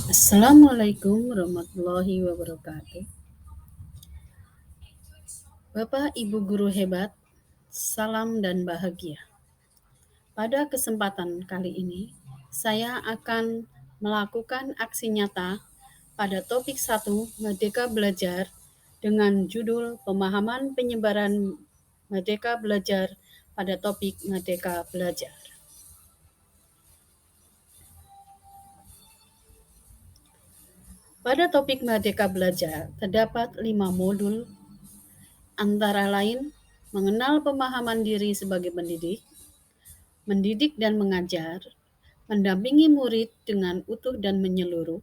Assalamualaikum warahmatullahi wabarakatuh. Bapak Ibu guru hebat, salam dan bahagia. Pada kesempatan kali ini, saya akan melakukan aksi nyata pada topik 1 Merdeka Belajar dengan judul Pemahaman Penyebaran Merdeka Belajar pada topik Merdeka Belajar. Pada topik Merdeka Belajar terdapat 5 modul, antara lain mengenal pemahaman diri sebagai pendidik, mendidik dan mengajar, mendampingi murid dengan utuh dan menyeluruh,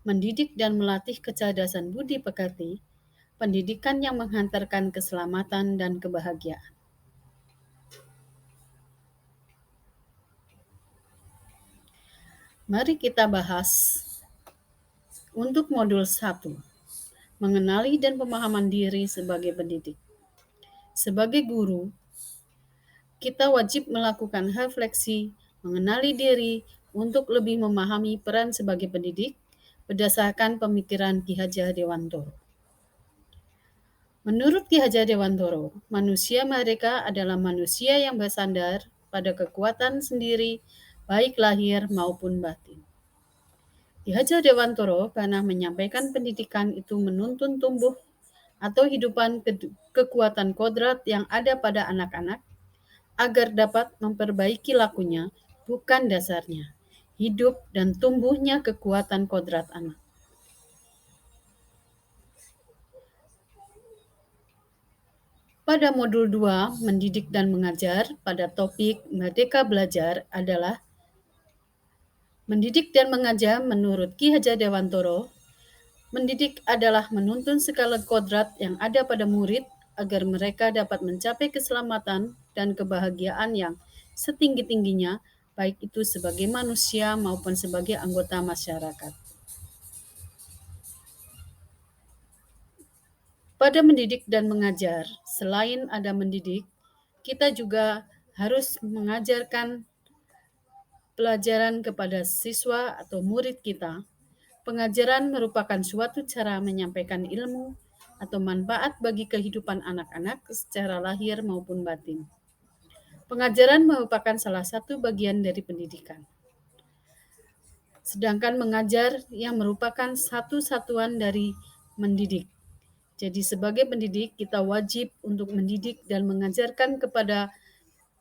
mendidik dan melatih kecerdasan budi pekerti, pendidikan yang menghantarkan keselamatan dan kebahagiaan. Mari kita bahas untuk modul 1, mengenali dan pemahaman diri sebagai pendidik. Sebagai guru, kita wajib melakukan refleksi, mengenali diri untuk lebih memahami peran sebagai pendidik berdasarkan pemikiran Ki Hajar Dewantoro. Menurut Ki Hajar Dewantoro, manusia merdeka adalah manusia yang bersandar pada kekuatan sendiri, baik lahir maupun batin. Ki Hajar Dewantoro pernah menyampaikan pendidikan itu menuntun tumbuh atau hidupan kekuatan kodrat yang ada pada anak-anak agar dapat memperbaiki lakunya, bukan dasarnya, hidup dan tumbuhnya kekuatan kodrat anak. Pada modul 2, mendidik dan mengajar, pada topik Merdeka Belajar adalah mendidik dan mengajar menurut Ki Hajar Dewantoro. Mendidik adalah menuntun segala kodrat yang ada pada murid agar mereka dapat mencapai keselamatan dan kebahagiaan yang setinggi-tingginya, baik itu sebagai manusia maupun sebagai anggota masyarakat. Pada mendidik dan mengajar, selain ada mendidik, kita juga harus mengajarkan pelajaran kepada siswa atau murid kita. Pengajaran merupakan suatu cara menyampaikan ilmu atau manfaat bagi kehidupan anak-anak secara lahir maupun batin. Pengajaran merupakan salah satu bagian dari pendidikan. Sedangkan mengajar yang merupakan satu satuan dari mendidik. Jadi sebagai pendidik kita wajib untuk mendidik dan mengajarkan kepada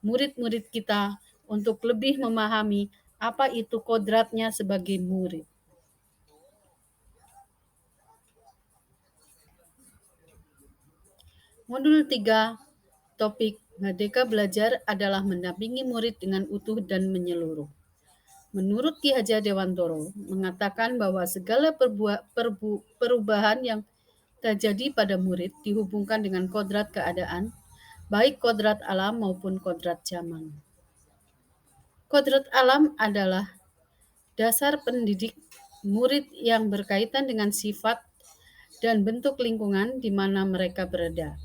murid-murid kita untuk lebih memahami apa itu kodratnya sebagai murid. Modul 3, topik Merdeka Belajar adalah mendampingi murid dengan utuh dan menyeluruh. Menurut Ki Hajar Dewantoro, mengatakan bahwa segala perubahan yang terjadi pada murid dihubungkan dengan kodrat keadaan, baik kodrat alam maupun kodrat zaman. Kodrat alam adalah dasar pendidik murid yang berkaitan dengan sifat dan bentuk lingkungan di mana mereka berada.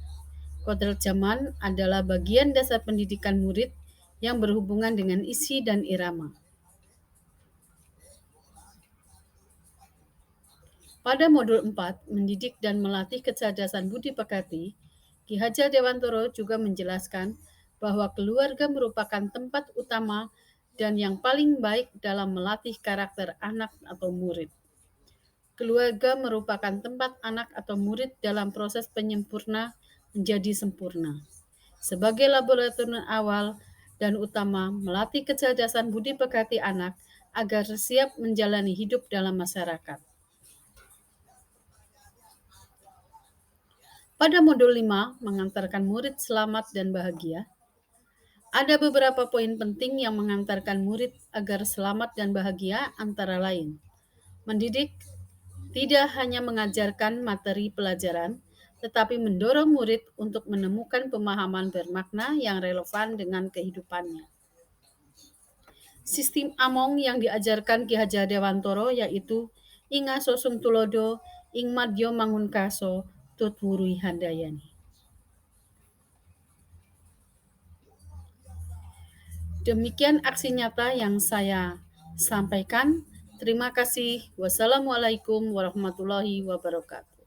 Kodrat zaman adalah bagian dasar pendidikan murid yang berhubungan dengan isi dan irama. Pada modul 4, mendidik dan melatih kecerdasan budi pekerti, Ki Hajar Dewantoro juga menjelaskan bahwa keluarga merupakan tempat utama dan yang paling baik dalam melatih karakter anak atau murid. Keluarga merupakan tempat anak atau murid dalam proses penyempurna menjadi sempurna. Sebagai laboratorium awal dan utama melatih kecerdasan budi pekerti anak agar siap menjalani hidup dalam masyarakat. Pada modul 5, mengantarkan murid selamat dan bahagia, ada beberapa poin penting yang mengantarkan murid agar selamat dan bahagia, antara lain mendidik tidak hanya mengajarkan materi pelajaran, tetapi mendorong murid untuk menemukan pemahaman bermakna yang relevan dengan kehidupannya. Sistem Among yang diajarkan Ki Hajar Dewantoro yaitu Inga Sosum Tulodo, Ing Madyo Mangunkaso, Tut Wurui Handayani. Demikian aksi nyata yang saya sampaikan. Terima kasih. Wassalamualaikum warahmatullahi wabarakatuh.